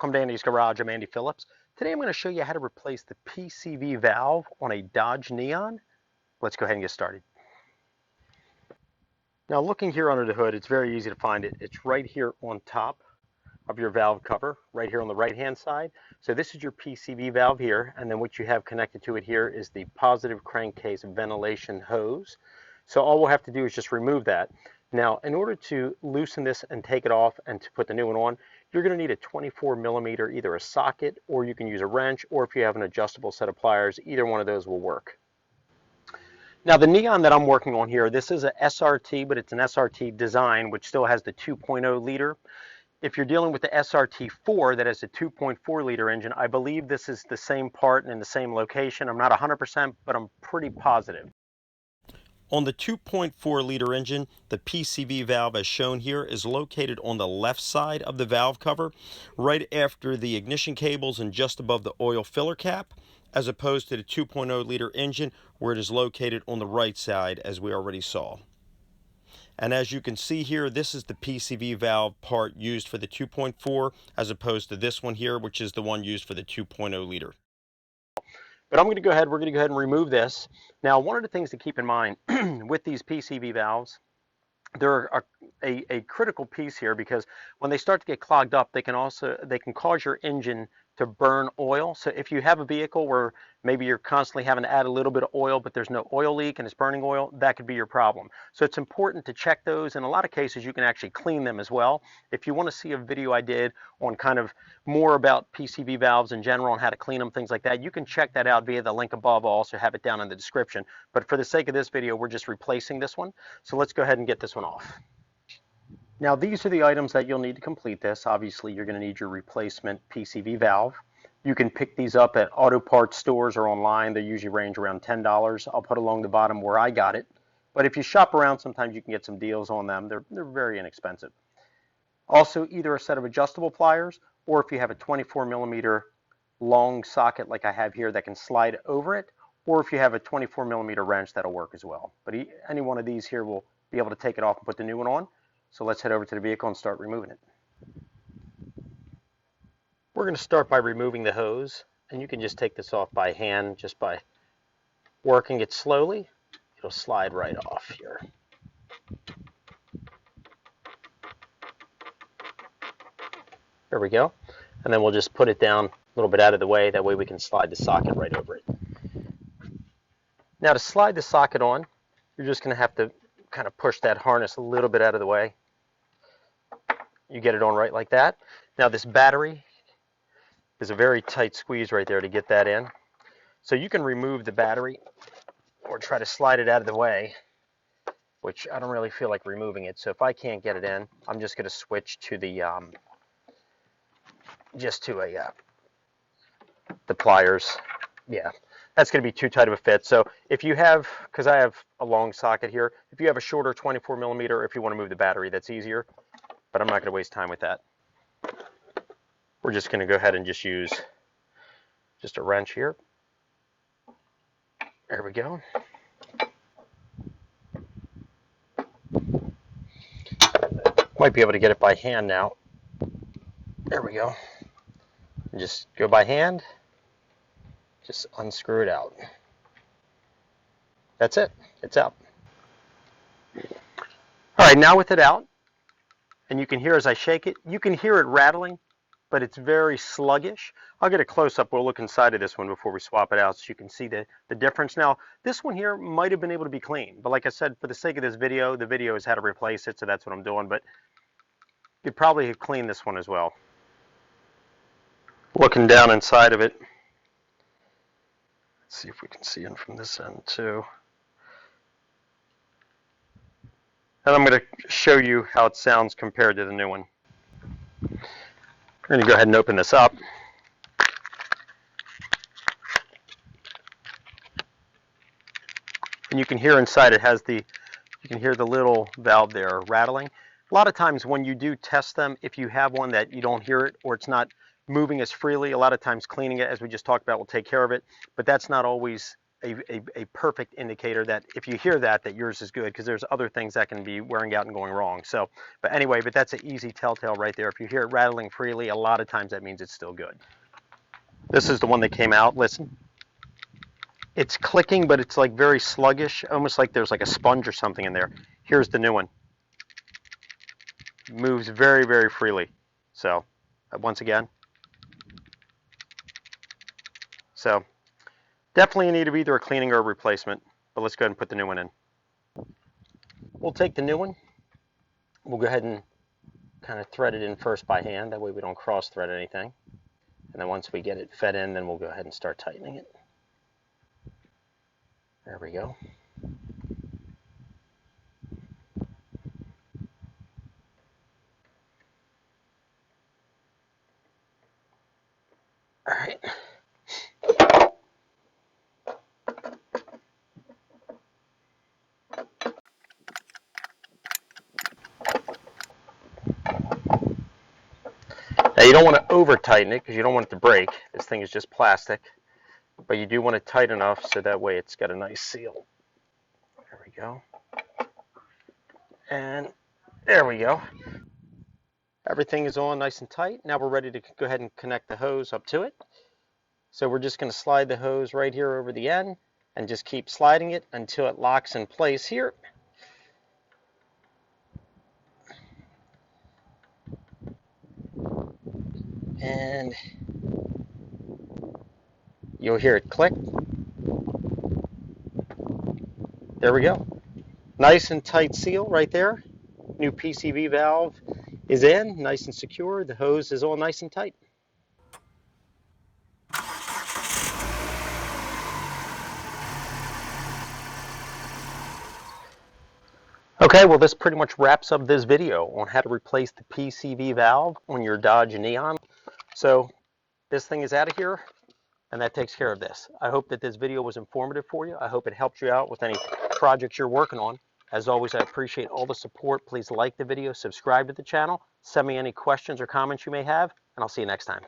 Welcome to Andy's Garage. I'm Andy Phillips. Today I'm going to show you how to replace the PCV valve on a Dodge Neon. Let's go ahead and get started. Now looking here under the hood, it's very easy to find it. It's right here on top of your valve cover, right here on the right hand side. So this is your PCV valve here, and then what you have connected to it here is the positive crankcase ventilation hose. So all we'll have to do is just remove that. Now in order to loosen this and take it off and to put the new one on, you're going to need a 24 millimeter, either a socket, or you can use a wrench, or if you have an adjustable set of pliers, either one of those will work. Now the Neon that I'm working on here, this is a SRT, but it's an SRT design, which still has the 2.0 liter. If you're dealing with the SRT4 that has a 2.4 liter engine, I believe this is the same part and in the same location. I'm not 100%, but I'm pretty positive. On the 2.4 liter engine, the PCV valve as shown here is located on the left side of the valve cover, right after the ignition cables and just above the oil filler cap, as opposed to the 2.0 liter engine where it is located on the right side, as we already saw. And as you can see here, this is the PCV valve part used for the 2.4 as opposed to this one here, which is the one used for the 2.0 liter. But we're going to go ahead and remove this. Now, one of the things to keep in mind with these PCV valves, they're a critical piece here, because when they start to get clogged up, they can cause your engine to burn oil. So if you have a vehicle where maybe you're constantly having to add a little bit of oil, but there's no oil leak and it's burning oil, that could be your problem. So it's important to check those. In a lot of cases, you can actually clean them as well. If you want to see a video I did on kind of more about PCV valves in general and how to clean them, things like that, you can check that out via the link above. I'll also have it down in the description. But for the sake of this video, we're just replacing this one. So let's go ahead and get this one off. Now these are the items that you'll need to complete this. Obviously you're going to need your replacement PCV valve. You can pick these up at auto parts stores or online. They usually range around $10. I'll put along the bottom where I got it. But if you shop around, sometimes you can get some deals on them. They're very inexpensive. Also, either a set of adjustable pliers, or if you have a 24 millimeter long socket like I have here that can slide over it, or if you have a 24 millimeter wrench, that'll work as well. But any one of these here will be able to take it off and put the new one on. So let's head over to the vehicle and start removing it. We're going to start by removing the hose, and you can just take this off by hand, just by working it slowly. It'll slide right off here. There we go. And then we'll just put it down a little bit out of the way. That way we can slide the socket right over it. Now to slide the socket on, you're just going to have to kind of push that harness a little bit out of the way. You get it on right like that. Now this battery is a very tight squeeze right there to get that in. So you can remove the battery or try to slide it out of the way, which I don't really feel like removing it. So if I can't get it in, I'm just going to switch to the the pliers. Yeah, that's going to be too tight of a fit. So if you have, because I have a long socket here, if you have a shorter 24 millimeter, if you want to move the battery, that's easier. But I'm not going to waste time with that. We're just going to go ahead and just use just a wrench here. There we go. Might be able to get it by hand now. There we go. And just go by hand. Just unscrew it out. That's it. It's out. All right, now with it out, and you can hear as I shake it, you can hear it rattling, but it's very sluggish. I'll get a close-up. We'll look inside of this one before we swap it out so you can see the difference. Now, this one here might have been able to be cleaned, but like I said, for the sake of this video, the video is how to replace it, so that's what I'm doing, but you'd probably have cleaned this one as well. Looking down inside of it, let's see if we can see in from this end too. And I'm going to show you how it sounds compared to the new one. We're going to go ahead and open this up. And you can hear inside it has you can hear the little valve there rattling. A lot of times when you do test them, if you have one that you don't hear it or it's not moving as freely, a lot of times cleaning it, as we just talked about, will take care of it. But that's not always a perfect indicator that if you hear that yours is good, because there's other things that can be wearing out and going wrong. So, but anyway, but that's an easy telltale right there. If you hear it rattling freely, a lot of times that means it's still good. This is the one that came out. Listen. It's clicking, but it's like very sluggish, almost like there's like a sponge or something in there. Here's the new one. Moves very, very freely. So, once again. So, definitely in need of either a cleaning or a replacement, but let's go ahead and put the new one in. We'll take the new one. We'll go ahead and kind of thread it in first by hand. That way we don't cross thread anything. And then once we get it fed in, then we'll go ahead and start tightening it. There we go. All right. Now you don't want to over tighten it because you don't want it to break. This thing is just plastic, but you do want it tight enough so that way it's got a nice seal. There we go. And there we go. Everything is on nice and tight. Now we're ready to go ahead and connect the hose up to it. So we're just going to slide the hose right here over the end and just keep sliding it until it locks in place here. And you'll hear it click. There we go. Nice and tight seal right there. New PCV valve is in, nice and secure. The hose is all nice and tight. Okay, well this pretty much wraps up this video on how to replace the PCV valve on your Dodge Neon. So this thing is out of here, and that takes care of this. I hope that this video was informative for you. I hope it helped you out with any projects you're working on. As always, I appreciate all the support. Please like the video, subscribe to the channel, send me any questions or comments you may have, and I'll see you next time.